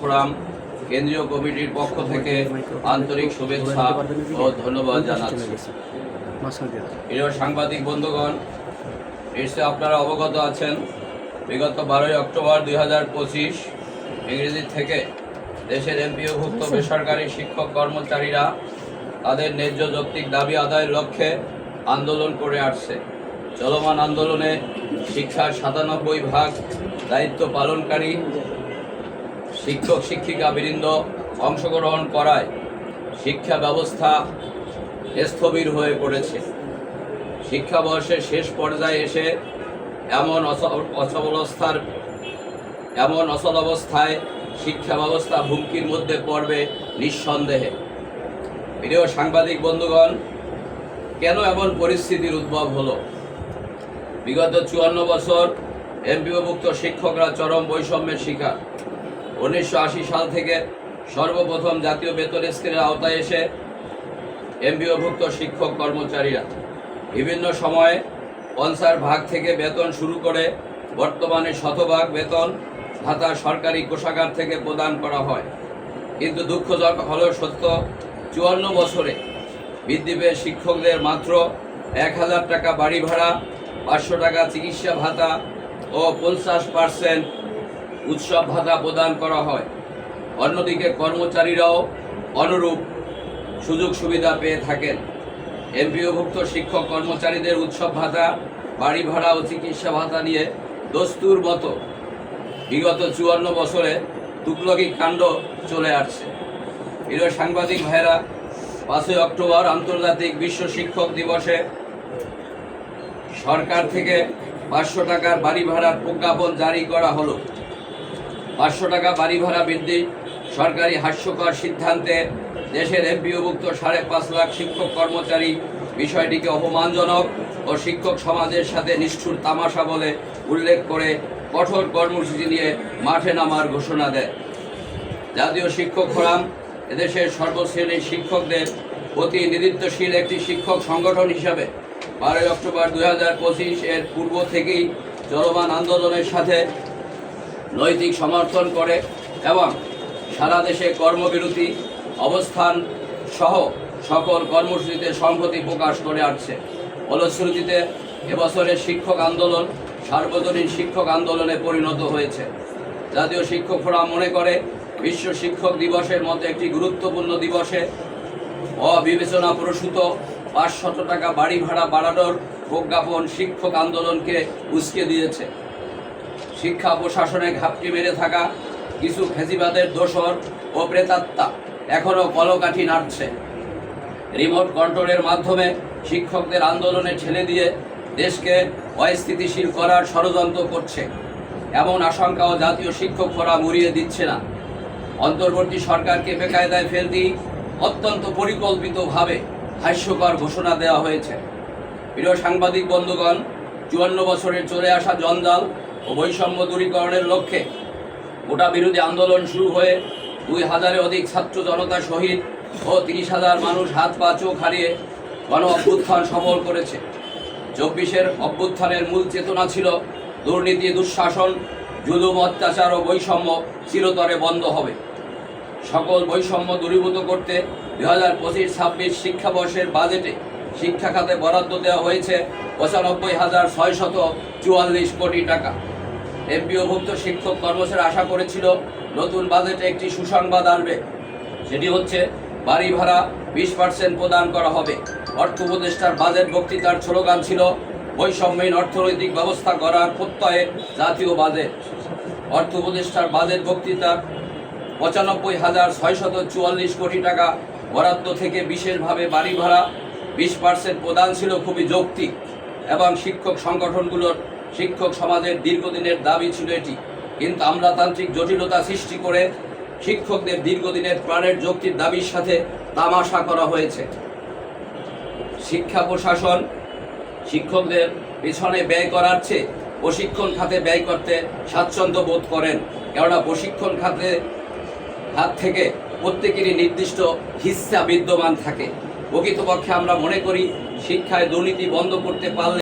Forum কেন্দ্রীয় কমিটির পক্ষ থেকে আন্তরিক শুভেচ্ছা ও ধন্যবাদ জানাচ্ছি। প্রিয় সাংবাদিক বন্ধুগণ, নিশ্চয় আপনারা অবগত আছেন, বিগত 12 অক্টোবর 2025 ইংরেজি থেকে দেশের এমপিওভুক্ত বেসরকারি শিক্ষক কর্মচারীরা তাদের ন্যায্য যৌক্তিক দাবি আদায়ের লক্ষ্যে আন্দোলন করে আসছে। চলমান আন্দোলনে শিক্ষার 97% দায়িত্ব পালনকারী শিক্ষক শিক্ষিকা বৃন্দ অংশগ্রহণ করায় শিক্ষা ব্যবস্থা স্থবির হয়ে পড়েছে। শিক্ষাবর্ষের শেষ পর্যায়ে এসে এমন অচলাবস্থায় শিক্ষা ব্যবস্থা হুমকির মধ্যে পড়বে নিঃসন্দেহে। প্রিয় সাংবাদিক বন্ধুগণ, কেন এমন পরিস্থিতির উদ্ভব হলো? বিগত 54 বছর এমপিওভুক্ত শিক্ষকরা চরম বৈষম্যের শিকার। 1980 সাল থেকে সর্বপ্রথম জাতীয় বেতন স্কেলের আওতায় এসে এমপিওভুক্ত শিক্ষক কর্মচারীরা বিভিন্ন সময়ে 50% থেকে বেতন শুরু করে বর্তমানে 100% বেতন ভাতা সরকারি কোষাগার থেকে প্রদান করা হয়। কিন্তু দুঃখজনক হলেও সত্য, 54 বছরে বৃদ্ধি পেয়ে শিক্ষকদের মাত্র 1000 টাকা বাড়ি ভাড়া, 500 টাকা চিকিৎসা ভাতা ও 50% উৎসব ভাতা প্রদান করা হয়। অন্যদিকে কর্মচারীরাও অনুরূপ সুযোগ সুবিধা পেয়ে থাকেন। এমপিওভুক্ত শিক্ষক কর্মচারীদের উৎসব ভাতা, বাড়ি ভাড়া ও চিকিৎসা ভাতা নিয়ে দস্তুর মতো বিগত 54 বছরে তুগলকি কাণ্ড চলে আসছে। প্রিয় সাংবাদিক ভাইরা, 5 অক্টোবর আন্তর্জাতিক বিশ্ব শিক্ষক দিবসে সরকার থেকে 500 টাকার বাড়ি ভাড়ার প্রজ্ঞাপন জারি করা হলো। 500 টাকা বাড়ি ভাড়া বৃদ্ধি সরকারি হাস্যকর সিদ্ধান্তে দেশের এমপিওভুক্ত 5.5 লাখ শিক্ষক কর্মচারী বিষয়টিকে অপমানজনক ও শিক্ষক সমাজের সাথে নিষ্ঠুর তামাশা বলে উল্লেখ করে কঠোর কর্মসূচি নিয়ে মাঠে নামার ঘোষণা দেয়। জাতীয় শিক্ষক ফোরাম এদেশের সর্বশ্রেণীর শিক্ষকদের প্রতিনিধিত্বশীল একটি শিক্ষক সংগঠন হিসাবে 12 অক্টোবর 2025 এর পূর্ব থেকেই চলমান আন্দোলনের সাথে নৈতিক সমর্থন করে এবং সারা দেশে কর্মবিরতি অবস্থান সহ সকল কর্মসূচিতে সংহতি প্রকাশ করে আসছে। ফলশ্রুতিতে এবছরের শিক্ষক আন্দোলন সার্বজনীন শিক্ষক আন্দোলনে পরিণত হয়েছে। জাতীয় শিক্ষক ফোরাম মনে করে, বিশ্ব শিক্ষক দিবসের মতো একটি গুরুত্বপূর্ণ দিবসে অবিবেচনা প্রসূত 500 টাকা বাড়ি ভাড়া বাড়ানোর প্রজ্ঞাপন শিক্ষক আন্দোলনকে উস্কে দিয়েছে। শিক্ষা প্রশাসনে ঘাপটি মেরে থাকা কিছু ফেজিবাদের দোসর ও প্রেতাত্মা এখনও কলকাঠি নাড়ছে। রিমোট কন্ট্রোলের মাধ্যমে শিক্ষকদের আন্দোলনে ঠেলে দিয়ে দেশকে অস্থিতিশীল করার ষড়যন্ত্র করছে, এমন আশঙ্কাও জাতীয় শিক্ষক ফোরাম উড়িয়ে দিচ্ছে না। অন্তর্বর্তী সরকারকে বেকায়দায় ফেলতেই অত্যন্ত পরিকল্পিতভাবে হাস্যকর ঘোষণা দেওয়া হয়েছে। প্রিয় সাংবাদিক বন্ধুগণ, 54 বছরের চলে আসা জঞ্জাল ও বৈষম্য দূরীকরণের লক্ষ্যে গোটা বিরোধী আন্দোলন শুরু হয়ে 2000-এর অধিক ছাত্র জনতা শহীদ ও 30,000 মানুষ হাত পা চোখ হারিয়ে গণ অভ্যুত্থান সফল করেছে। 24-এর অভ্যুত্থানের মূল চেতনা ছিল দুর্নীতি, দুঃশাসন, জুলুম, অত্যাচার ও বৈষম্য চিরতরে বন্ধ হবে। সকল বৈষম্য দূরীভূত করতে 2025-26 শিক্ষাবর্ষের বাজেটে শিক্ষা খাতে বরাদ্দ দেওয়া হয়েছে 95,644 কোটি টাকা। এমপিওভুক্ত শিক্ষক কর্মচারী আশা করেছিল নতুন বাজেটে একটি সুসংবাদ আসবে, সেটি হচ্ছে বাড়ি ভাড়া 20% প্রদান করা হবে। অর্থ উপদেষ্টার বাজেট বক্তৃতার স্লোগান ছিল বৈষম্যহীন অর্থনৈতিক ব্যবস্থা করার প্রত্যয়ে জাতীয় বাজেট। অর্থ উপদেষ্টার বাজেট বক্তৃতার 95,644 কোটি টাকা বরাদ্দ থেকে বিশেষভাবে বাড়ি ভাড়া 20% প্রদান ছিল খুবই যৌক্তিক এবং শিক্ষক সংগঠনগুলোর শিক্ষক সমাজের দীর্ঘদিনের দাবি ছিল এটি। কিন্তু আমলাতান্ত্রিক জটিলতা সৃষ্টি করে শিক্ষকদের দীর্ঘদিনের প্রাণের যৌক্তিক দাবির সাথে তামাশা করা হয়েছে। শিক্ষা প্রশাসন শিক্ষকদের পিছনে ব্যয় করার চেয়ে প্রশিক্ষণ খাতে ব্যয় করতে স্বাচ্ছন্দ্য বোধ করেন, কেননা প্রশিক্ষণ খাত থেকে প্রত্যেকেরই নির্দিষ্ট হিস্সা বিদ্যমান থাকে। প্রকৃতপক্ষে আমরা মনে করি শিক্ষায় দুর্নীতি বন্ধ করতে পারলে